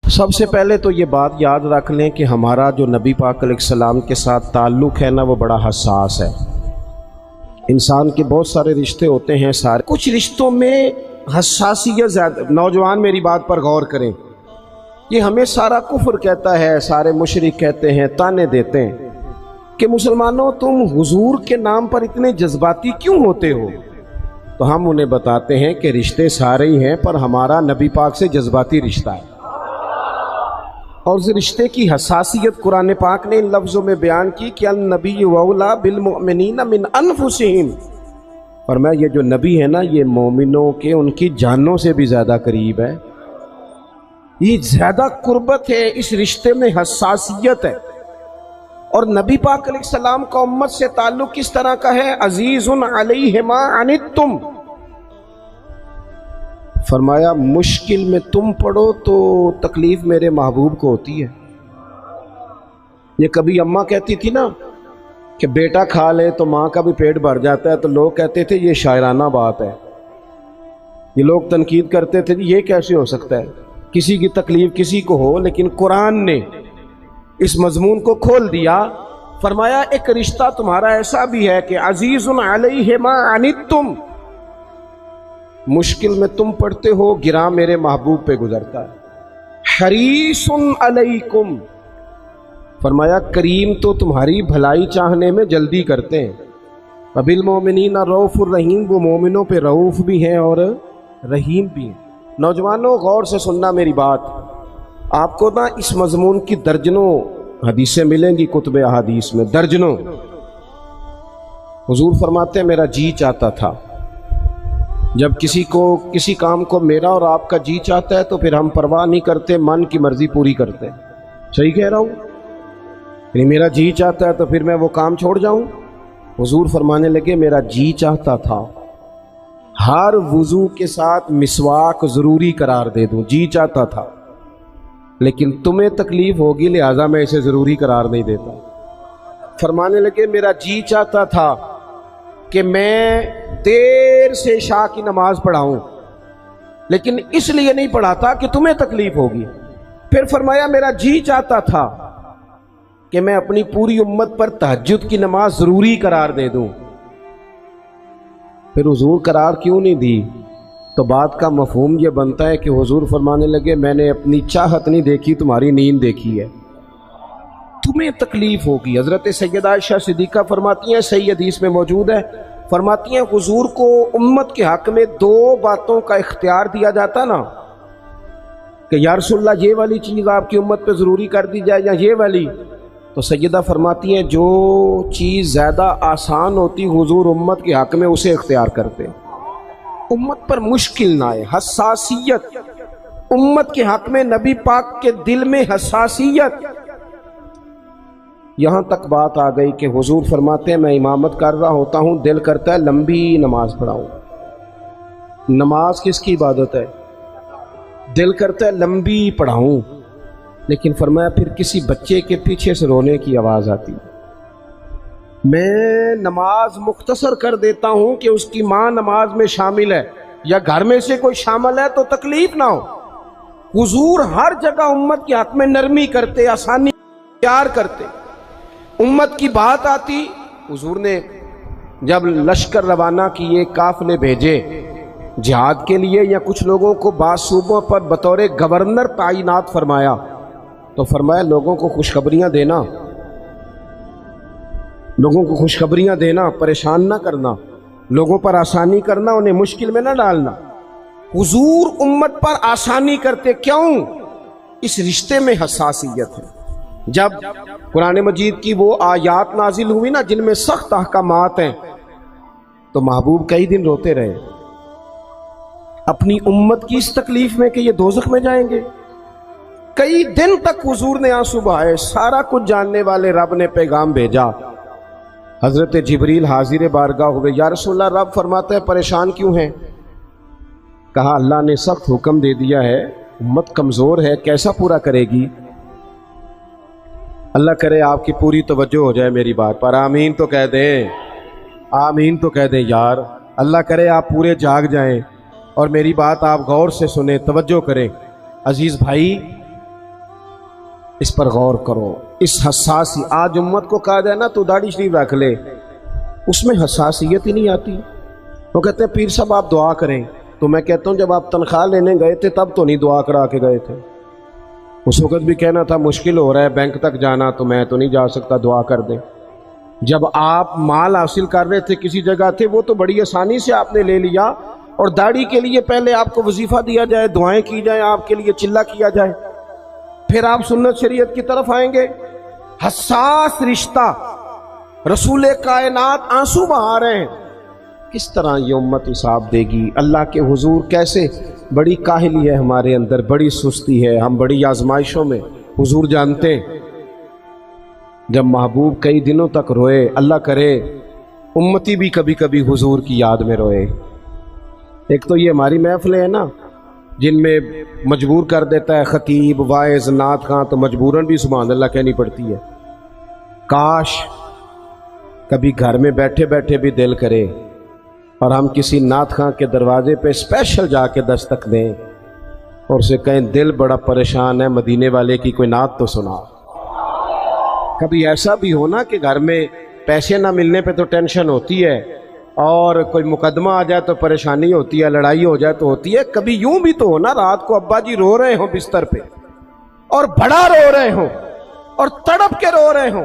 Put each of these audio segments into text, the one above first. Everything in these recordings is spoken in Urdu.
سب سے پہلے تو یہ بات یاد رکھ لیں کہ ہمارا جو نبی پاک علیہ السلام کے ساتھ تعلق ہے نا، وہ بڑا حساس ہے۔ انسان کے بہت سارے رشتے ہوتے ہیں، سارے کچھ رشتوں میں حساسیت زیادہ۔ نوجوان میری بات پر غور کریں، یہ ہمیں سارا کفر کہتا ہے، سارے مشرک کہتے ہیں، تانے دیتے ہیں کہ مسلمانوں تم حضور کے نام پر اتنے جذباتی کیوں ہوتے ہو؟ تو ہم انہیں بتاتے ہیں کہ رشتے سارے ہی ہیں، پر ہمارا نبی پاک سے جذباتی رشتہ ہے، اور اس رشتے کی حساسیت قرآن پاک نے ان لفظوں میں بیان کی کہ النبی اولیٰ بالمؤمنین من انفسہم۔ فرمایا یہ جو نبی ہے نا، یہ مومنوں کے ان کی جانوں سے بھی زیادہ قریب ہے، یہ زیادہ قربت ہے، اس رشتے میں حساسیت ہے۔ اور نبی پاک علیہ السلام کا امت سے تعلق کس طرح کا ہے؟ عزیز علیہ ما عنتم۔ فرمایا مشکل میں تم پڑو تو تکلیف میرے محبوب کو ہوتی ہے۔ یہ کبھی اماں کہتی تھی نا کہ بیٹا کھا لے تو ماں کا بھی پیٹ بھر جاتا ہے، تو لوگ کہتے تھے یہ شاعرانہ بات ہے، یہ لوگ تنقید کرتے تھے یہ کیسے ہو سکتا ہے، کسی کی تکلیف کسی کو ہو۔ لیکن قرآن نے اس مضمون کو کھول دیا، فرمایا ایک رشتہ تمہارا ایسا بھی ہے کہ عزیز علیہ ما عنتم، مشکل میں تم پڑھتے ہو، گراں میرے محبوب پہ گزرتا ہے۔ حریص علیکم، فرمایا کریم تو تمہاری بھلائی چاہنے میں جلدی کرتے ہیں۔ وبالمؤمنین رؤوف الرحیم، وہ مومنوں پہ رؤوف بھی ہیں اور رحیم بھی ہیں۔ نوجوانوں غور سے سننا میری بات، آپ کو نا اس مضمون کی درجنوں حدیثیں ملیں گی کتب احادیث میں، درجنوں۔ حضور فرماتے ہیں میرا جی چاہتا تھا، جب کسی کام کو میرا اور آپ کا جی چاہتا ہے تو پھر ہم پرواہ نہیں کرتے، من کی مرضی پوری کرتے ہیں۔ صحیح کہہ رہا ہوں؟ یعنی میرا جی چاہتا ہے تو پھر میں وہ کام چھوڑ جاؤں؟ حضور فرمانے لگے میرا جی چاہتا تھا ہر وضو کے ساتھ مسواک ضروری قرار دے دوں، جی چاہتا تھا، لیکن تمہیں تکلیف ہوگی لہٰذا میں اسے ضروری قرار نہیں دیتا۔ فرمانے لگے میرا جی چاہتا تھا کہ میں دیر سے عشاء کی نماز پڑھاؤں، لیکن اس لیے نہیں پڑھاتا کہ تمہیں تکلیف ہوگی۔ پھر فرمایا میرا جی چاہتا تھا کہ میں اپنی پوری امت پر تہجد کی نماز ضروری قرار دے دوں۔ پھر حضور قرار کیوں نہیں دی؟ تو بات کا مفہوم یہ بنتا ہے کہ حضور فرمانے لگے میں نے اپنی چاہت نہیں دیکھی، تمہاری نیند دیکھی ہے، تمہیں تکلیف ہوگی۔ حضرت سیدہ عائشہ صدیقہ فرماتی ہیں، صحیح حدیث میں موجود ہے، فرماتی ہیں حضور کو امت کے حق میں دو باتوں کا اختیار دیا جاتا نا کہ یا رسول اللہ یہ والی چیز آپ کی امت پہ ضروری کر دی جائے یا یہ والی، تو سیدہ فرماتی ہیں جو چیز زیادہ آسان ہوتی حضور امت کے حق میں اسے اختیار کرتے، امت پر مشکل نہ آئے۔ حساسیت، امت کے حق میں نبی پاک کے دل میں حساسیت۔ یہاں تک بات آ گئی کہ حضور فرماتے ہیں میں امامت کر رہا ہوتا ہوں، دل کرتا ہے لمبی نماز پڑھاؤں۔ نماز کس کی عبادت ہے؟ دل کرتا ہے لمبی پڑھاؤں، لیکن فرمایا پھر کسی بچے کے پیچھے سے رونے کی آواز آتی، میں نماز مختصر کر دیتا ہوں کہ اس کی ماں نماز میں شامل ہے یا گھر میں سے کوئی شامل ہے تو تکلیف نہ ہو۔ حضور ہر جگہ امت کے حق میں نرمی کرتے، آسانی اختیار کرتے۔ امت کی بات آتی، حضور نے جب لشکر روانہ کیے، قافلے بھیجے جہاد کے لیے یا کچھ لوگوں کو بعض صوبوں پر بطور گورنر تعینات فرمایا، تو فرمایا لوگوں کو خوشخبریاں دینا، لوگوں کو خوشخبریاں دینا، پریشان نہ کرنا، لوگوں پر آسانی کرنا، انہیں مشکل میں نہ ڈالنا۔ حضور امت پر آسانی کرتے، کیوں؟ اس رشتے میں حساسیت ہے۔ جب قرآن مجید کی وہ آیات نازل ہوئی نا جن میں سخت احکامات ہیں، تو محبوب کئی دن روتے رہے اپنی امت کی اس تکلیف میں کہ یہ دوزخ میں جائیں گے۔ کئی دن تک حضور نے آنسو بہائے۔ سارا کچھ جاننے والے رب نے پیغام بھیجا، حضرت جبریل حاضر بارگاہ ہوئے، یا رسول اللہ رب فرماتا ہے پریشان کیوں ہیں؟ کہا اللہ نے سخت حکم دے دیا ہے، امت کمزور ہے، کیسا پورا کرے گی؟ اللہ کرے آپ کی پوری توجہ ہو جائے میری بات پر، آمین تو کہہ دیں، آمین تو کہہ دیں یار۔ اللہ کرے آپ پورے جاگ جائیں اور میری بات آپ غور سے سنیں، توجہ کریں۔ عزیز بھائی، اس پر غور کرو. اس حساسی آج امت کو کہا جائے نا تو داڑھی شریف رکھ لے، اس میں حساسیت ہی نہیں آتی. وہ کہتے ہیں پیر صاحب آپ دعا کریں، تو میں کہتا ہوں جب آپ تنخواہ لینے گئے تھے تب تو نہیں دعا کرا کے گئے تھے. اس وقت بھی کہنا تھا مشکل ہو رہا ہے بینک تک جانا، تو میں تو نہیں جا سکتا، دعا کر دیں. جب آپ مال حاصل کر رہے تھے کسی جگہ تھے، وہ تو بڑی آسانی سے آپ نے لے لیا، اور داڑھی کے لیے پہلے آپ کو وظیفہ دیا جائے، دعائیں کی جائیں، آپ کے لیے چلہ کیا جائے، پھر آپ سنت شریعت کی طرف آئیں گے. حساس رشتہ، رسول کائنات آنسو بہا رہے ہیں. کس طرح یہ امت حساب دے گی اللہ کے حضور؟ کیسے؟ بڑی کاہلی ہے ہمارے اندر، بڑی سستی ہے، ہم بڑی آزمائشوں میں. حضور جانتے ہیں جب محبوب کئی دنوں تک روئے، اللہ کرے امتی بھی کبھی کبھی حضور کی یاد میں روئے. ایک تو یہ ہماری محفلیں ہیں نا جن میں مجبور کر دیتا ہے خطیب، واعظ، نعت خواں، تو مجبوراً بھی سبحان اللہ کہنی پڑتی ہے. کاش کبھی گھر میں بیٹھے بیٹھے بھی دل کرے اور ہم کسی نعت خواں کے دروازے پہ اسپیشل جا کے دستک دیں اور اسے کہیں دل بڑا پریشان ہے، مدینے والے کی کوئی نعت تو سنا. کبھی ایسا بھی ہونا کہ گھر میں پیسے نہ ملنے پہ تو ٹینشن ہوتی ہے، اور کوئی مقدمہ آ جائے تو پریشانی ہوتی ہے، لڑائی ہو جائے تو ہوتی ہے. کبھی یوں بھی تو ہونا رات کو ابا جی رو رہے ہوں بستر پہ، اور بڑا رو رہے ہوں اور تڑپ کے رو رہے ہوں.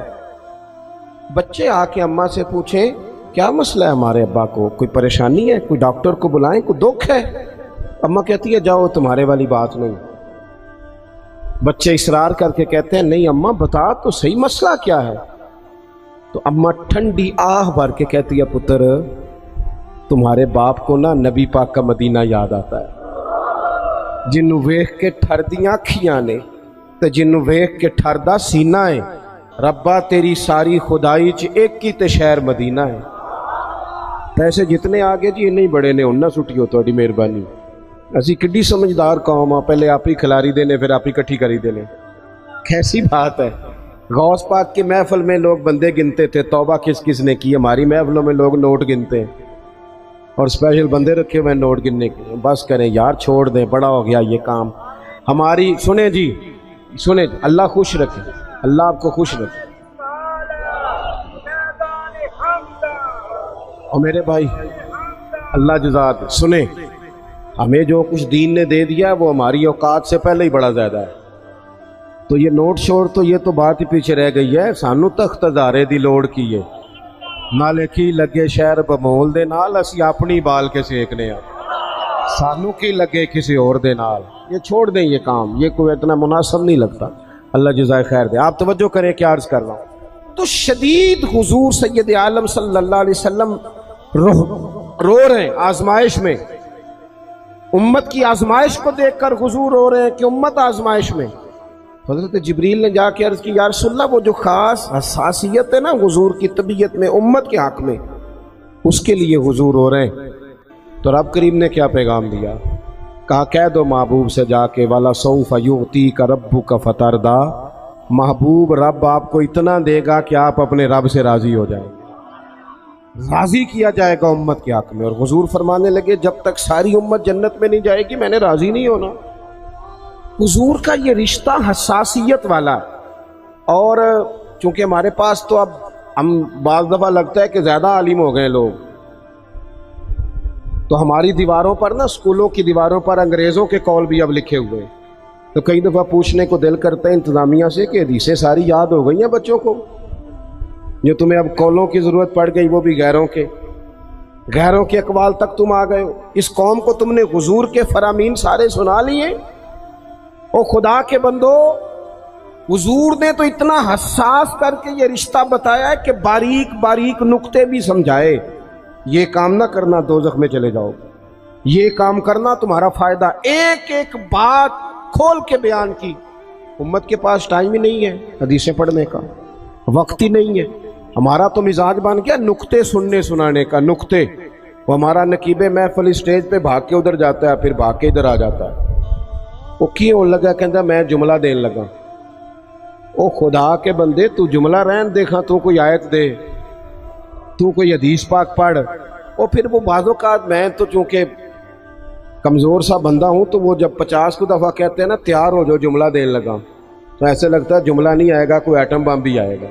بچے آ کے اماں سے پوچھیں کیا مسئلہ ہے ہمارے ابا کو، کوئی پریشانی ہے، کوئی ڈاکٹر کو بلائیں، کوئی دکھ ہے؟ اماں کہتی ہے جاؤ تمہارے والی بات نہیں. بچے اصرار کر کے کہتے ہیں نہیں اماں بتا تو صحیح مسئلہ کیا ہے. تو اماں ٹھنڈی آہ بھر کے کہتی ہے پتر تمہارے باپ کو نا نبی پاک کا مدینہ یاد آتا ہے، جنوں ویکھ کے ٹھردیاں کھیاں نے تے جنوں ویکھ کے ٹھردا سینہ ہے. ربا تیری ساری خدائی چ ایک ہی تے شہر مدینہ ہے. پیسے جتنے آگے جی نہیں بڑے نے انہاں سٹیو تہاڈی مہربانی. اسی کڈی سمجھدار قوم آ، پہلے آپ ہی کھلاری دینے پھر آپ ہی کٹھی کری دینے. کیسی بات ہے. غوث پاک کی محفل میں لوگ بندے گنتے تھے، توبہ کس کس نے کی. ہماری محفلوں میں لوگ نوٹ گنتے ہیں اور اسپیشل بندے رکھے ہوئے نوٹ گننے کے. بس کریں یار، چھوڑ دیں، بڑا ہو گیا یہ کام ہماری. سنیں جی سنیں، اللہ خوش رکھے، اللہ آپ کو خوش رکھے. اور میرے بھائی اللہ جزاک. سنیں، ہمیں جو کچھ دین نے دے دیا ہے وہ ہماری اوقات سے پہلے ہی بڑا زیادہ ہے. تو یہ نوٹ شوڑ تو یہ تو بات ہی پیچھے رہ گئی ہے. سانو تخت ہزارے دی لوڑ کی ہے، نالے کی لگے شہر بمول دے نال اسی اپنی بال کے سیکنے ہیں، سانو کی لگے کسی اور دے نال. یہ چھوڑ دیں یہ کام، یہ کوئی اتنا مناسب نہیں لگتا. اللہ جزائے خیر دے. آپ توجہ کریں کیا عرض کر رہا ہوں. تو شدید حضور سید عالم صلی اللہ علیہ وسلم رو رہے ہیں آزمائش میں. امت کی آزمائش کو دیکھ کر حضور رو رہے ہیں کہ امت آزمائش میں. حضرت جبریل نے جا کے عرض کی یا رسول اللہ وہ جو خاص حساسیت ہے نا حضور کی طبیعت میں امت کے حق میں، اس کے لیے حضور رو رہے ہیں. تو رب کریم نے کیا پیغام دیا؟ کہا کہہ دو محبوب سے جا کے وَلَسَوْفَ يُعْطِيكَ رَبُّكَ فَتَرْضَىٰ، محبوب رب آپ کو اتنا دے گا کہ آپ اپنے رب سے راضی ہو جائیں. راضی کیا جائے گا امت کے حق میں. اور حضور فرمانے لگے جب تک ساری امت جنت میں نہیں جائے گی میں نے راضی نہیں ہونا. حضور کا یہ رشتہ حساسیت والا. اور چونکہ ہمارے پاس تو اب ہم بعض دفعہ لگتا ہے کہ زیادہ عالم ہو گئے لوگ، تو ہماری دیواروں پر نا، اسکولوں کی دیواروں پر انگریزوں کے قول بھی اب لکھے ہوئے ہیں. تو کئی دفعہ پوچھنے کو دل کرتا ہے انتظامیہ سے کہ حدیثیں ساری یاد ہو گئی ہیں بچوں کو، جو تمہیں اب قولوں کی ضرورت پڑ گئی وہ بھی غیروں کے اقوال تک تم آ گئے ہو. اس قوم کو تم نے حضور کے فرامین سارے سنا لیے. او خدا کے بندو، حضور نے تو اتنا حساس کر کے یہ رشتہ بتایا ہے کہ باریک باریک نقطے بھی سمجھائے. یہ کام نہ کرنا دوزخ میں چلے جاؤ، یہ کام کرنا تمہارا فائدہ. ایک ایک بات کھول کے بیان کی. امت کے پاس ٹائم ہی نہیں ہے حدیثیں پڑھنے کا، وقت ہی نہیں ہے. ہمارا تو مزاج بن گیا نقطے سننے سنانے کا. نقطے وہ ہمارا نقیب محفل اسٹیج پہ بھاگ کے ادھر جاتا ہے، پھر بھاگ کے ادھر آ جاتا ہے. وہ کیوں لگا کہندا میں جملہ دین لگا. او خدا کے بندے تو جملہ رہن دیکھا، تو کوئی آیت دے، تو کوئی حدیث پاک پڑھ. اور پھر وہ بعض اوقات میں تو چونکہ کمزور سا بندہ ہوں تو وہ جب 50 کو دفعہ کہتے ہیں نا تیار ہو جو جملہ دین لگا، تو ایسے لگتا ہے جملہ نہیں آئے گا کوئی ایٹم بم بھی آئے گا.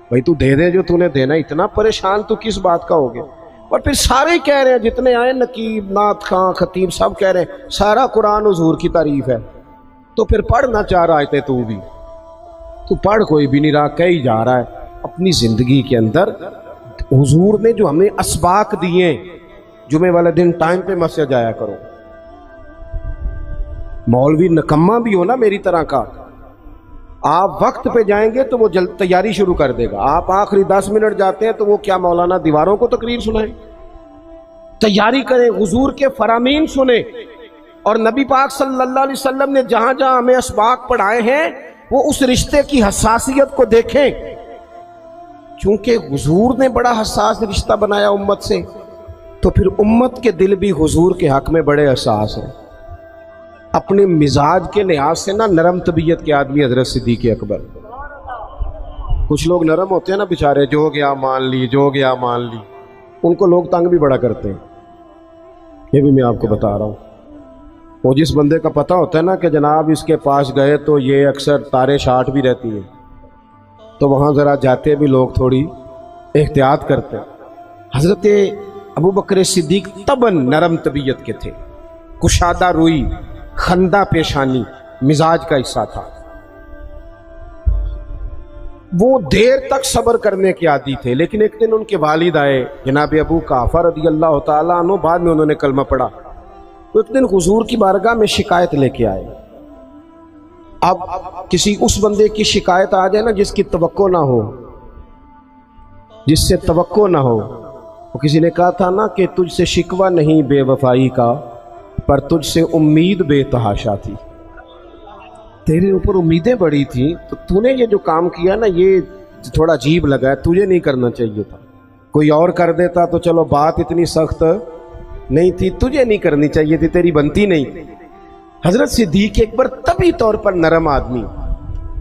بھائی تو دے دے جو تو نے دینا, اتنا پریشان تو کس بات کا ہو گیا. اور پھر سارے کہہ رہے ہیں, جتنے آئے نقیب, نعت خاں, خطیب, سب کہہ رہے ہیں سارا قرآن حضور کی تعریف ہے. تو پھر پڑھنا چاہ رہا ہے تو بھی تو پڑھ, کوئی بھی نہیں رہا, کہی جا رہا ہے. اپنی زندگی کے اندر حضور نے جو ہمیں اسباق دیے, جمعے والے دن ٹائم پہ مسجد جایا کرو. مولوی نکما بھی ہو نا میری طرح کا, آپ وقت پہ جائیں گے تو وہ جلد تیاری شروع کر دے گا. آپ آخری 10 منٹ جاتے ہیں تو وہ کیا مولانا دیواروں کو تقریر سنائیں؟ تیاری کریں, حضور کے فرامین سنیں. اور نبی پاک صلی اللہ علیہ وسلم نے جہاں جہاں ہمیں اسباق پڑھائے ہیں وہ اس رشتے کی حساسیت کو دیکھیں, چونکہ حضور نے بڑا حساس رشتہ بنایا امت سے, تو پھر امت کے دل بھی حضور کے حق میں بڑے حساس ہیں. اپنے مزاج کے لحاظ سے نا نرم طبیعت کے آدمی حضرت صدیق اکبر. کچھ لوگ نرم ہوتے ہیں نا بیچارے, جو گیا مان لی, جو گیا مان لی, ان کو لوگ تنگ بھی بڑا کرتے ہیں. یہ بھی میں آپ کو بتا رہا ہوں. وہ جس بندے کا پتہ ہوتا ہے نا کہ جناب اس کے پاس گئے تو یہ اکثر تارے شاٹ بھی رہتی ہیں, تو وہاں ذرا جاتے بھی لوگ تھوڑی احتیاط کرتے ہیں. حضرت ابو بکر صدیق طبعاً نرم طبیعت کے تھے, کشادہ روئی, خندہ پیشانی مزاج کا حصہ تھا. وہ دیر تک صبر کرنے کے عادی تھے. لیکن ایک دن ان کے والد آئے, جناب ابو قحافہ رضی اللہ تعالیٰ عنہ, بعد میں انہوں نے کلمہ پڑھا. تو ایک دن حضور کی بارگاہ میں شکایت لے کے آئے. اب کسی اس بندے کی شکایت آ جائے نا جس کی توقع نہ ہو, جس سے توقع نہ ہو. وہ کسی نے کہا تھا نا کہ تجھ سے شکوہ نہیں بے وفائی کا, پر تجھ سے امید بے تحاشا تھی. تیرے اوپر امیدیں بڑی تھیں, تو نے یہ جو کام کیا نا یہ تھوڑا عجیب لگا ہے, تجھے نہیں کرنا چاہیے تھا. کوئی اور کر دیتا تو چلو بات اتنی سخت نہیں تھی, تجھے نہیں کرنی چاہیے تھی, تیری بنتی نہیں. حضرت صدیق اکبر طبی طور پر نرم آدمی,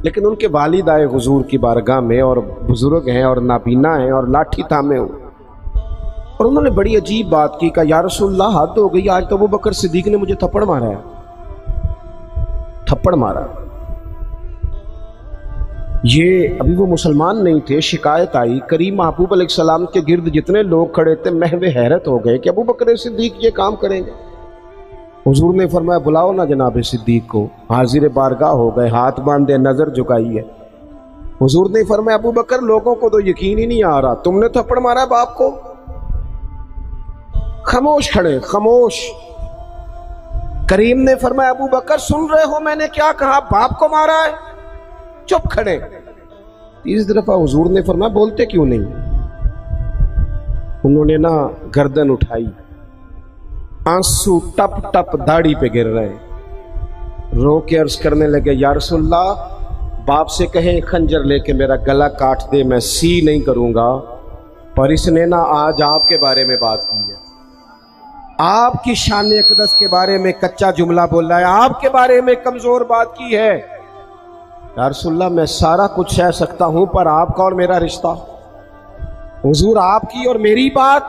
لیکن ان کے والد آئے حضور کی بارگاہ میں, اور بزرگ ہیں اور نابینا ہیں اور لاٹھی تھامے ہوئے, اور انہوں نے بڑی عجیب بات کی. کہا یا رسول اللہ حد ہو گئی, آج تو ابو بکر صدیق نے مجھے تھپڑ مارا ہے, تھپڑ مارا. یہ ابھی وہ مسلمان نہیں تھے, شکایت آئی. کریم محبوب علیہ السلام کے گرد جتنے لوگ کھڑے تھے محو حیرت ہو گئے کہ ابو بکر صدیق یہ کام کریں گے. حضور نے فرمایا بلاؤ نا جناب صدیق کو. حاضر بارگاہ ہو گئے, ہاتھ باندھے, نظر جھکائی ہے. حضور نے فرمایا ابو بکر لوگوں کو تو یقین ہی نہیں آ رہا, تم نے تھپڑ مارا باپ کو. خاموش کھڑے, خاموش. کریم نے فرمایا ابو بکر سن رہے ہو میں نے کیا کہا, باپ کو مارا ہے. چپ کھڑے. تیسری دفعہ حضور نے فرمایا بولتے کیوں نہیں. انہوں نے نا گردن اٹھائی, آنسو ٹپ ٹپ داڑھی پہ گر رہے, رو کے عرض کرنے لگے یا رسول اللہ باپ سے کہیں خنجر لے کے میرا گلا کاٹ دے, میں سی نہیں کروں گا, پر اس نے نا آج آپ کے بارے میں بات کی ہے, آپ کی شان اقدس کے بارے میں کچا جملہ بولا ہے, آپ کے بارے میں کمزور بات کی ہے. یا رسول اللہ میں سارا کچھ سہ سکتا ہوں, پر آپ کا اور میرا رشتہ. حضور آپ کی اور میری بات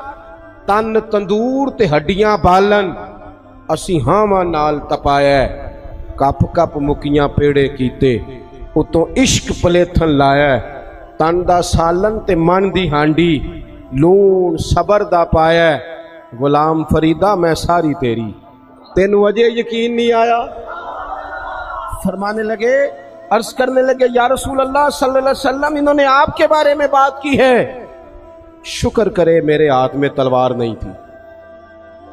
تن تندور تے ہڈیاں بالن, اسی ہاواں نال تپایا, کپ کپ مکیاں پیڑے کیتے, اتوں عشق پلیتھن لایا, تن دا سالن تے من دی ہانڈی, لون صبر دا پایا, غلام فریدہ میں ساری تیری. تینوں وجہ یقین نہیں آیا. فرمانے لگے, عرض کرنے لگے یا رسول اللہ صلی اللہ علیہ وسلم انہوں نے آپ کے بارے میں بات کی ہے, شکر کرے میرے ہاتھ میں تلوار نہیں تھی,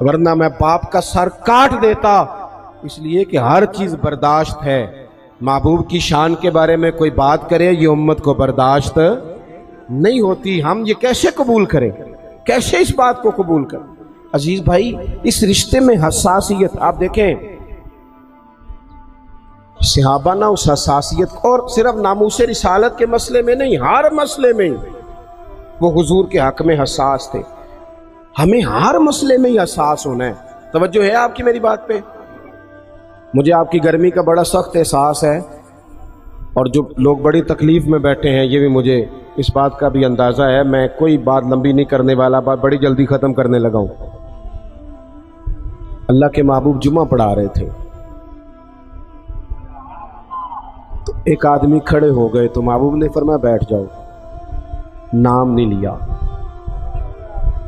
ورنہ میں باپ کا سر کاٹ دیتا. اس لیے کہ ہر چیز برداشت ہے, محبوب کی شان کے بارے میں کوئی بات کرے یہ امت کو برداشت نہیں ہوتی. ہم یہ کیسے قبول کریں, کیسے اس بات کو قبول کریں. عزیز بھائی اس رشتے میں حساسیت, آپ دیکھیں صحابہ نا اس حساسیت, اور صرف ناموس رسالت کے مسئلے میں نہیں, ہر مسئلے میں وہ حضور کے حق میں حساس تھے. ہمیں ہر مسئلے میں ہی حساس ہونا ہے. توجہ ہے آپ کی میری بات پہ. مجھے آپ کی گرمی کا بڑا سخت احساس ہے, اور جو لوگ بڑی تکلیف میں بیٹھے ہیں یہ بھی مجھے اس بات کا بھی اندازہ ہے. میں کوئی بات لمبی نہیں کرنے والا, بات بڑی جلدی ختم کرنے لگا ہوں. اللہ کے محبوب جمعہ پڑھا رہے تھے, تو ایک آدمی کھڑے ہو گئے تو محبوب نے فرمایا بیٹھ جاؤ، نام نہیں لیا۔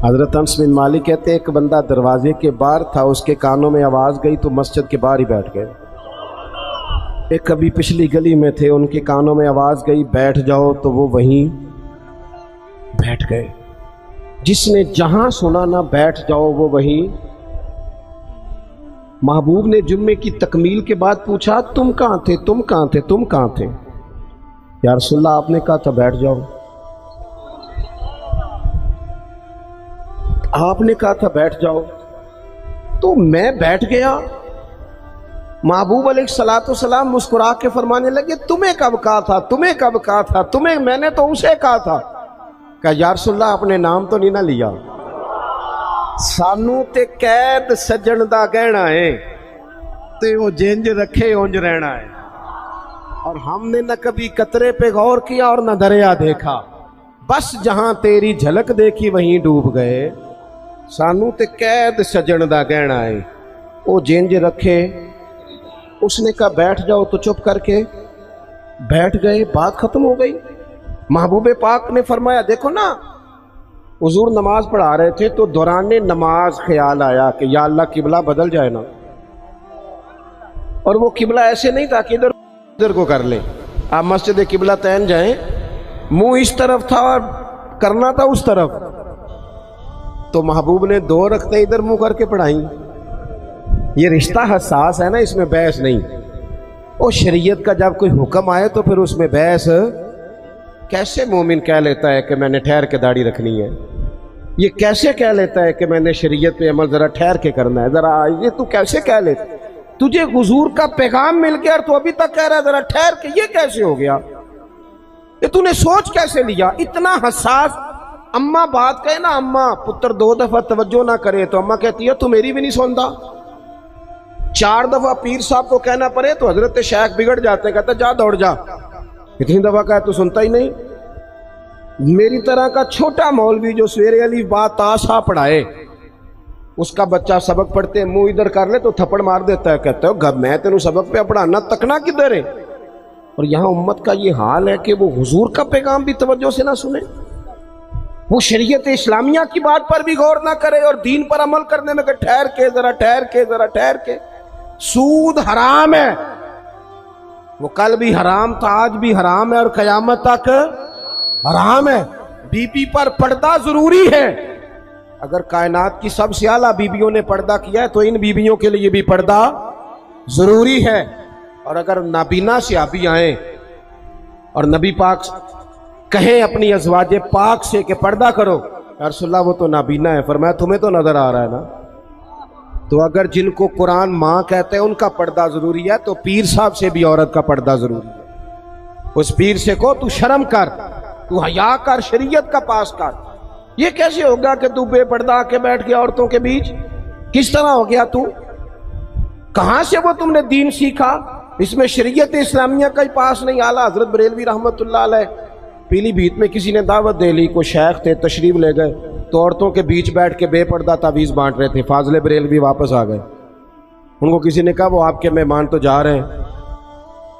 حضرت انس بن مالک کہتے ایک بندہ دروازے کے باہر تھا، اس کے کانوں میں آواز گئی تو مسجد کے باہر ہی بیٹھ گئے۔ ایک کبھی پچھلی گلی میں تھے، ان کے کانوں میں آواز گئی بیٹھ جاؤ تو وہ وہیں بیٹھ گئے۔ جس نے جہاں سنا نہ بیٹھ جاؤ وہ وہیں۔ محبوب نے جمعے کی تکمیل کے بعد پوچھا تم کہاں تھے، تم کہاں تھے، تم کہاں تھے؟ یا رسول اللہ آپ نے کہا تھا بیٹھ جاؤ، آپ نے کہا تھا بیٹھ جاؤ، تو میں بیٹھ گیا۔ محبوب علیہ الصلوۃ والسلام مسکرا کے فرمانے لگے تمہیں کب کہا تھا، تمہیں کب کہا تھا، تمہیں میں نے تو اسے کہا تھا۔ کہا یا رسول اللہ آپ نے نام تو نہیں نہ لیا، سانو تے قید سجن دا گہنا ہے تے وہ جنج رکھے اونج رہنا ہے، اور ہم نے نہ کبھی قطرے پہ غور کیا اور نہ دریا دیکھا، بس جہاں تیری جھلک دیکھی وہیں ڈوب گئے۔ سانو تے قید سجن دا گہنا ہے، وہ جنج رکھے۔ اس نے کہا بیٹھ جاؤ تو چپ کر کے بیٹھ گئے، بات ختم ہو گئی۔ محبوب پاک نے فرمایا دیکھو نا، حضور نماز پڑھا رہے تھے تو دوران نماز خیال آیا کہ یا اللہ قبلہ بدل جائے نا، اور وہ قبلہ ایسے نہیں تھا کہ ادھر کو کر لیں، آپ مسجد قبلہ تین جائیں، منہ اس طرف تھا اور کرنا تھا اس طرف، تو محبوب نے 2 رکعتیں ادھر منہ کر کے پڑھائیں۔ یہ رشتہ حساس ہے نا، اس میں بحث نہیں۔ اور شریعت کا جب کوئی حکم آئے تو پھر اس میں بحث کیسے مومن کہہ لیتا ہے کہ میں نے ٹھہر کے داڑھی رکھنی ہے، یہ کیسے کہہ لیتا ہے کہ میں نے شریعت پہ عمل ذرا ٹھہر کے کرنا ہے، ذرا یہ تو کیسے کہہ لیتا؟ تجھے حضور کا پیغام مل گیا اور تو ابھی تک کہہ رہا ہے ذرا ٹھہر کے، یہ کیسے ہو گیا؟ یہ تو نے سوچ کیسے لیا؟ اتنا حساس۔ اماں بات کہے نا، اماں پتر 2 دفعہ توجہ نہ کرے تو اماں کہتی ہے تو میری بھی نہیں سنتا، 4 دفعہ پیر صاحب کو کہنا پڑے تو حضرت شیخ بگڑ جاتے ہیں، کہتا جا دوڑ جا، اتنی دفعہ کہا تو سنتا ہی نہیں۔ میری طرح کا چھوٹا مولوی جو سویرے الف با تا سا پڑھائے، اس کا بچہ سبق پڑھتے منہ ادھر کر لے تو تھپڑ مار دیتا ہے، کہتا ہے میں تینوں سبق پہ پڑھانا تکنا کدھر ہے؟ اور یہاں امت کا یہ حال ہے کہ وہ حضور کا پیغام بھی توجہ سے نہ سنے، وہ شریعت اسلامیہ کی بات پر بھی غور نہ کرے، اور دین پر عمل کرنے میں کہ ٹھہر کے ذرا ٹھہر کے ذرا ٹھہر کے۔ سود حرام ہے، وہ کل بھی حرام تھا، آج بھی حرام ہے، اور قیامت تک حرام ہے۔ بی بی پر پردہ ضروری ہے، اگر کائنات کی سب سے اعلیٰ بیویوں نے پردہ کیا ہے تو ان بیویوں کے لیے بھی پردہ ضروری ہے۔ اور اگر نابینا صحابی آئیں اور نبی پاک کہیں اپنی ازواج پاک سے کہ پردہ کرو، یا رسول اللہ وہ تو نابینا ہے، فرمایا تمہیں تو نظر آ رہا ہے نا۔ تو اگر جن کو قرآن ماں کہتے ہیں ان کا پردہ ضروری ہے تو پیر صاحب سے بھی عورت کا پردہ ضروری ہے۔ اس پیر سے کو تو شرم کر، تو حیا کر، شریعت کا پاس کر۔ یہ کیسے ہوگا کہ تو بے پردہ آ کے بیٹھ گیا عورتوں کے بیچ؟ کس طرح ہو گیا تو؟ کہاں سے وہ تم نے دین سیکھا؟ اس میں شریعت اسلامیہ کا ہی پاس نہیں۔ اعلیٰ حضرت بریلوی رحمت اللہ علیہ پیلی بھیت میں کسی نے دعوت دے لی، کوئی شیخ تھے تشریف لے گئے تو عورتوں کے بیچ بیٹھ کے بے پردہ تعویذ بانٹ رہے تھے۔ فاضل بریلوی واپس آ گئے، ان کو کسی نے کہا وہ آپ کے مہمان تو جا رہے ہیں،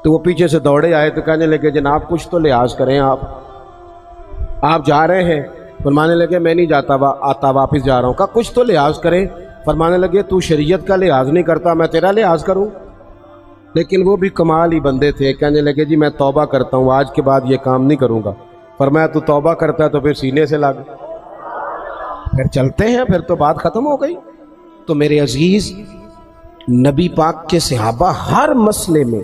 تو وہ پیچھے سے دوڑے آئے تو کہنے لگے جناب کچھ تو لحاظ کریں، آپ جا رہے ہیں؟ فرمانے لگے میں نہیں جاتا، آتا واپس جا رہا ہوں۔ کہا کچھ تو لحاظ کریں۔ فرمانے لگے تو شریعت کا لحاظ نہیں کرتا، میں تیرا لحاظ کروں؟ لیکن وہ بھی کمال ہی بندے تھے، کہنے لگے جی میں توبہ کرتا ہوں، آج کے بعد یہ کام نہیں کروں گا۔ فرمایا تو توبہ کرتا ہے تو پھر سینے سے لگ، پھر چلتے ہیں، پھر تو بات ختم ہو گئی۔ تو میرے عزیز، نبی پاک کے صحابہ ہر مسئلے میں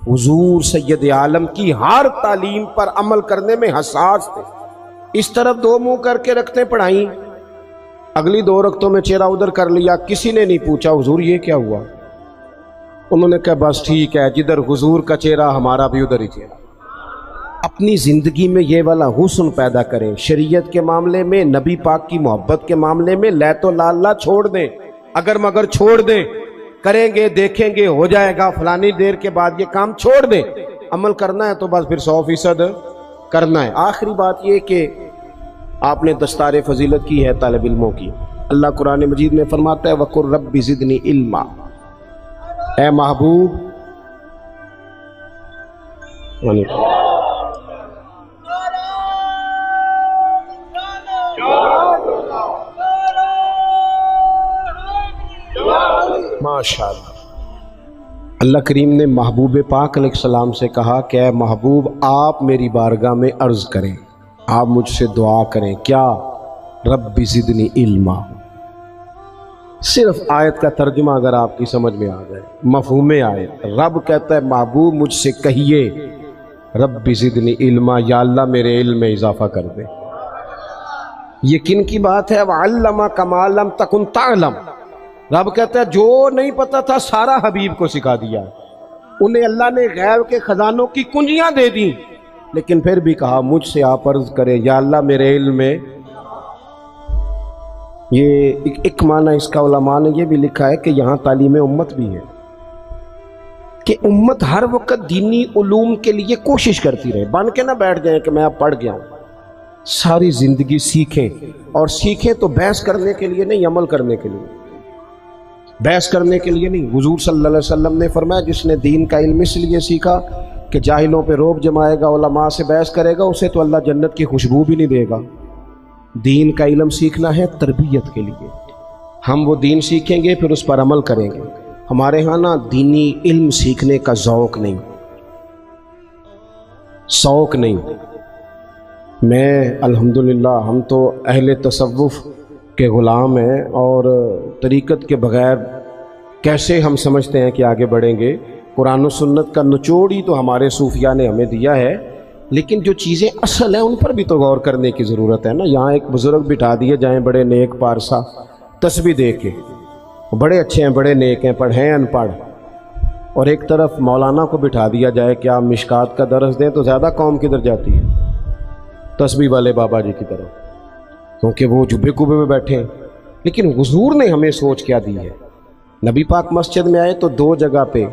حضور سید عالم کی ہر تعلیم پر عمل کرنے میں حساس تھے۔ اس طرف 2 منہ کر کے رکھتے پڑھائیں، اگلی 2 رکعتوں میں چہرہ ادھر کر لیا، کسی نے نہیں پوچھا حضور یہ کیا ہوا؟ انہوں نے کہا بس ٹھیک ہے، جدھر حضور کا چہرہ ہمارا بھی ادھر ہی چہرہ۔ اپنی زندگی میں یہ والا حسن پیدا کریں، شریعت کے معاملے میں، نبی پاک کی محبت کے معاملے میں لیت و لالا چھوڑ دیں، اگر مگر چھوڑ دیں، کریں گے دیکھیں گے ہو جائے گا فلانی دیر کے بعد، یہ کام چھوڑ دیں۔ عمل کرنا ہے تو بس پھر 100% کرنا ہے۔ آخری بات یہ کہ آپ نے دستار فضیلت کی ہے طالب علموں کی۔ اللہ قرآن مجید میں فرماتا ہے وَقُلْ رَبِّ زِدْنِي عِلْمًا، اے محبوب ماشاءاللہ۔ اللہ کریم نے محبوب پاک علیہ السلام سے کہا کہ اے محبوب آپ میری بارگاہ میں عرض کریں، آپ مجھ سے دعا کریں، کیا؟ رب زدنی علما۔ صرف آیت کا ترجمہ اگر آپ کی سمجھ میں آ جائے، مفہوم آیت، رب کہتا ہے محبوب مجھ سے کہیے رب زدنی علما، یا اللہ میرے علم میں اضافہ کر دے۔ یہ کن کی بات ہے؟ وَعَلَّمَكَ مَا لَمْ تَكُنْ تَعْلَمْ۔ رب کہتا ہے جو نہیں پتا تھا سارا حبیب کو سکھا دیا، انہیں اللہ نے غیب کے خزانوں کی کنجیاں دے دیں، لیکن پھر بھی کہا مجھ سے آپ عرض کریں یا اللہ میرے علم میں۔ یہ ایک معنی اس کا علماء نے یہ بھی لکھا ہے کہ یہاں تعلیم امت بھی ہے کہ امت ہر وقت دینی علوم کے لیے کوشش کرتی رہے، بن کے نہ بیٹھ جائیں کہ میں اب پڑھ گیا ہوں، ساری زندگی سیکھیں، اور سیکھیں تو بحث کرنے کے لیے نہیں، عمل کرنے کے لیے، بحث کرنے کے لیے نہیں۔ حضور صلی اللہ علیہ وسلم نے فرمایا جس نے دین کا علم اس لیے سیکھا کہ جاہلوں پہ روب جمائے گا، علماء سے بحث کرے گا، اسے تو اللہ جنت کی خوشبو بھی نہیں دے گا۔ دین کا علم سیکھنا ہے تربیت کے لیے، ہم وہ دین سیکھیں گے پھر اس پر عمل کریں گے۔ ہمارے ہاں نا دینی علم سیکھنے کا ذوق نہیں، شوق نہیں۔ میں الحمدللہ ہم تو اہل تصوف کے غلام ہیں، اور طریقت کے بغیر کیسے ہم سمجھتے ہیں کہ آگے بڑھیں گے؟ قرآن و سنت کا نچوڑ ہی تو ہمارے صوفیاء نے ہمیں دیا ہے، لیکن جو چیزیں اصل ہیں ان پر بھی تو غور کرنے کی ضرورت ہے نا۔ یہاں ایک بزرگ بٹھا دیے جائیں بڑے نیک پارسا، تسبیح دے کے، بڑے اچھے ہیں، بڑے نیک ہیں، پڑھ ہیں ان پڑھ، اور ایک طرف مولانا کو بٹھا دیا جائے کہ آپ مشکات کا درس دیں، تو زیادہ قوم کدھر جاتی ہے؟ تسبیح والے بابا جی کی طرف، کیونکہ وہ جبے کبے میں بیٹھے ہیں۔ لیکن حضور نے ہمیں سوچ کیا دی ہے؟ نبی پاک مسجد میں آئے تو دو جگہ پہ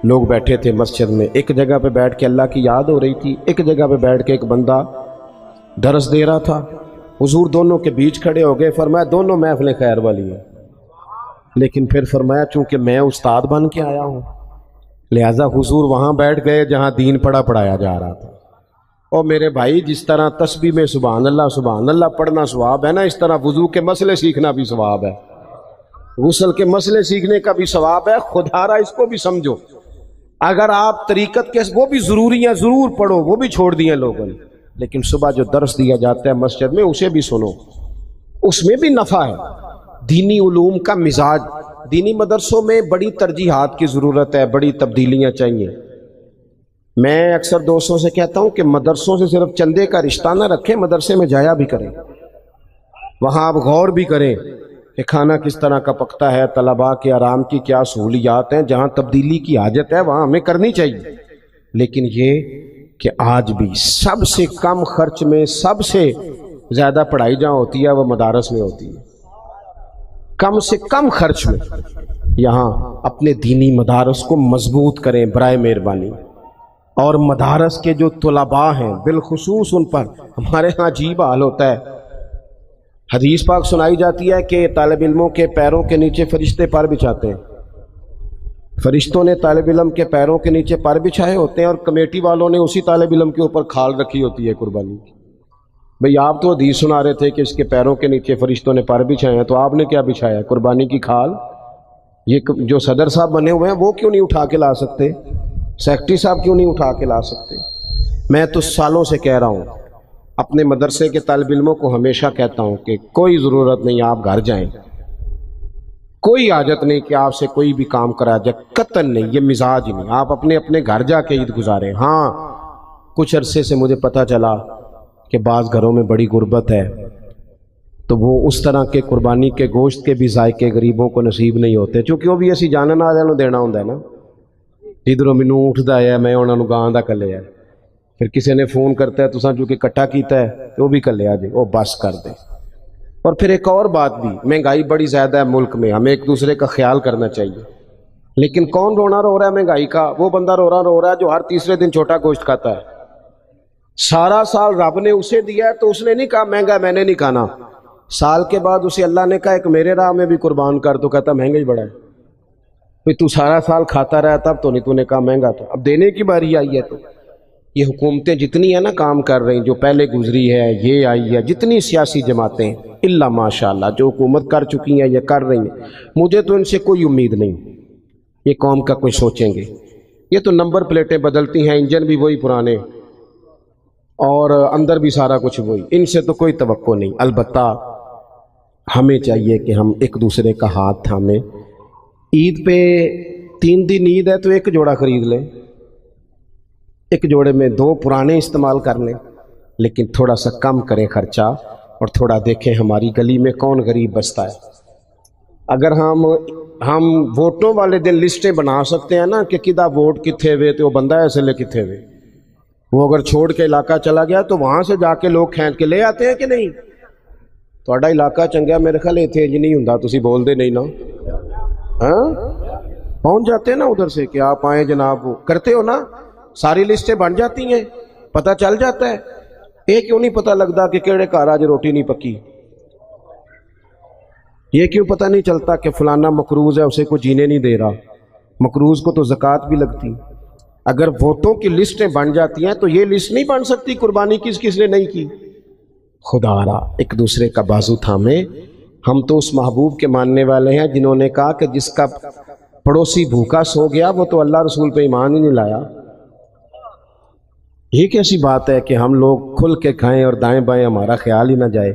لوگ بیٹھے تھے مسجد میں، ایک جگہ پہ بیٹھ کے اللہ کی یاد ہو رہی تھی، ایک جگہ پہ بیٹھ کے ایک بندہ درس دے رہا تھا۔ حضور دونوں کے بیچ کھڑے ہو گئے، فرمایا دونوں محفلیں خیر والی ہیں، لیکن پھر فرمایا چونکہ میں استاد بن کے آیا ہوں، لہٰذا حضور وہاں بیٹھ گئے جہاں دین پڑھایا جا رہا تھا۔ اور میرے بھائی جس طرح تسبیح میں سبحان اللہ پڑھنا ثواب ہے نا، اس طرح وضو کے مسئلے سیکھنا بھی ثواب ہے، غسل کے مسئلے سیکھنے کا بھی ثواب ہے۔ خدارا اس کو بھی سمجھو، اگر آپ طریقت کے وہ بھی ضروری ہیں ضرور پڑھو، وہ بھی چھوڑ دیے لوگوں نے، لیکن صبح جو درس دیا جاتا ہے مسجد میں اسے بھی سنو، اس میں بھی نفع ہے۔ دینی علوم کا مزاج، دینی مدرسوں میں بڑی ترجیحات کی ضرورت ہے، بڑی تبدیلیاں چاہیے۔ میں اکثر دوستوں سے کہتا ہوں کہ مدرسوں سے صرف چندے کا رشتہ نہ رکھیں، مدرسے میں جایا بھی کریں، وہاں آپ غور بھی کریں کہ کھانا کس طرح کا پکتا ہے، طلباء کے آرام کی کیا سہولیات ہیں، جہاں تبدیلی کی حاجت ہے وہاں ہمیں کرنی چاہیے۔ لیکن یہ کہ آج بھی سب سے کم خرچ میں سب سے زیادہ پڑھائی جہاں ہوتی ہے وہ مدارس میں ہوتی ہے، کم سے کم خرچ میں۔ یہاں اپنے دینی مدارس کو مضبوط کریں برائے مہربانی، اور مدارس کے جو طلباء ہیں بالخصوص ان پر ہمارے ہاں عجیب حال ہوتا ہے۔ حدیث پاک سنائی جاتی ہے کہ طالب علموں کے پیروں کے نیچے فرشتے پر بچھاتے ہیں، فرشتوں نے طالب علم کے پیروں کے نیچے پر بچھائے ہوتے ہیں، اور کمیٹی والوں نے اسی طالب علم کے اوپر کھال رکھی ہوتی ہے قربانی کی۔ بھئی آپ تو حدیث سنا رہے تھے کہ اس کے پیروں کے نیچے فرشتوں نے پر بچھائے ہیں، تو آپ نے کیا بچھایا؟ قربانی کی کھال۔ یہ جو صدر صاحب بنے ہوئے ہیں وہ کیوں نہیں اٹھا کے لا سکتے؟ سیکٹری صاحب کیوں نہیں اٹھا کے لا سکتے؟ میں تو سالوں سے کہہ رہا ہوں، اپنے مدرسے کے طالب علموں کو ہمیشہ کہتا ہوں کہ کوئی ضرورت نہیں آپ گھر جائیں، کوئی حاجت نہیں کہ آپ سے کوئی بھی کام کرا جائے، قطعاً نہیں، یہ مزاج نہیں، آپ اپنے گھر جا کے عید گزاریں۔ ہاں کچھ عرصے سے مجھے پتہ چلا کہ بعض گھروں میں بڑی غربت ہے، تو وہ اس طرح کے قربانی کے گوشت کے بھی ذائقے غریبوں کو نصیب نہیں ہوتے، چونکہ وہ بھی اسی جانن والوں نوں دینا ہوندا ہے نا۔ ادھروں مینوں اٹھدا ہے میں انہاں نوں گاں دا کلیا، پھر کسی نے فون کرتا ہے تساں جو کہ کٹا کیتا ہے تو وہ بھی کلیا جی، وہ بس کر دے۔ اور پھر ایک اور بات بھی، مہنگائی بڑی زیادہ ہے ملک میں، ہمیں ایک دوسرے کا خیال کرنا چاہیے، لیکن کون رونا رو رہا ہے مہنگائی کا؟ وہ بندہ رو رہا ہے جو ہر تیسرے دن چھوٹا گوشت کھاتا ہے۔ سارا سال رب نے اسے دیا ہے تو اس نے نہیں کہا مہنگا میں نے نہیں کھانا، سال کے بعد اسے اللہ نے کہا ایک میرے راہ میں بھی قربان کر، تو کہتا مہنگا ہی بڑا ہے۔ تو سارا سال کھاتا رہا تب تو نہیں، تو نے کہا مہنگا، تو اب دینے کی باری آئی ہے، تو یہ حکومتیں جتنی ہیں نا کام کر رہی ہیں، جو پہلے گزری ہے، یہ آئی ہے، جتنی سیاسی جماعتیں الا ماشاءاللہ جو حکومت کر چکی ہیں یا کر رہی ہیں، مجھے تو ان سے کوئی امید نہیں یہ قوم کا کوئی سوچیں گے۔ یہ تو نمبر پلیٹیں بدلتی ہیں، انجن بھی وہی پرانے اور اندر بھی سارا کچھ وہی، ان سے تو کوئی توقع نہیں۔ البتہ ہمیں چاہیے کہ ہم ایک دوسرے کا ہاتھ تھامیں۔ عید پہ 3 دن عید ہے تو ایک جوڑا خرید لیں، ایک جوڑے میں 2 پرانے استعمال کر لیں، لیکن تھوڑا سا کم کریں خرچہ اور تھوڑا دیکھیں ہماری گلی میں کون غریب بستا ہے۔ اگر ہم ووٹوں والے دن لسٹیں بنا سکتے ہیں نا کہ کدا ووٹ کتھے ہوئے تو وہ بندہ ایسے لے کتھے ہوئے، وہ اگر چھوڑ کے علاقہ چلا گیا تو وہاں سے جا کے لوگ کھینچ کے لے آتے ہیں کہ نہیں؟ تہاڈا علاقہ چنگا، میرے خیال اتنے انج نہیں ہوندا، تسی بول دے نہیں نا، ہاں پہنچ جاتے ہیں نا ادھر سے کہ آپ آئیں جناب، وہ کرتے ہو نا، ساری لسٹیں بن جاتی ہیں، پتہ چل جاتا ہے۔ یہ کیوں نہیں پتہ لگتا کہ کیڑے گھر آج روٹی نہیں پکی؟ یہ کیوں پتہ نہیں چلتا کہ فلانا مقروض ہے، اسے کوئی جینے نہیں دے رہا؟ مقروض کو تو زکوٰۃ بھی لگتی۔ اگر ووٹوں کی لسٹیں بن جاتی ہیں تو یہ لسٹ نہیں بن سکتی قربانی کس کس نے نہیں کی۔ خدا را ایک دوسرے کا بازو تھامے۔ ہم تو اس محبوب کے ماننے والے ہیں جنہوں نے کہا کہ جس کا پڑوسی بھوکا سو گیا وہ تو اللہ رسول پہ ایمان ہی نہیں لایا۔ یہ کیسی بات ہے کہ ہم لوگ کھل کے کھائیں اور دائیں بائیں ہمارا خیال ہی نہ جائے۔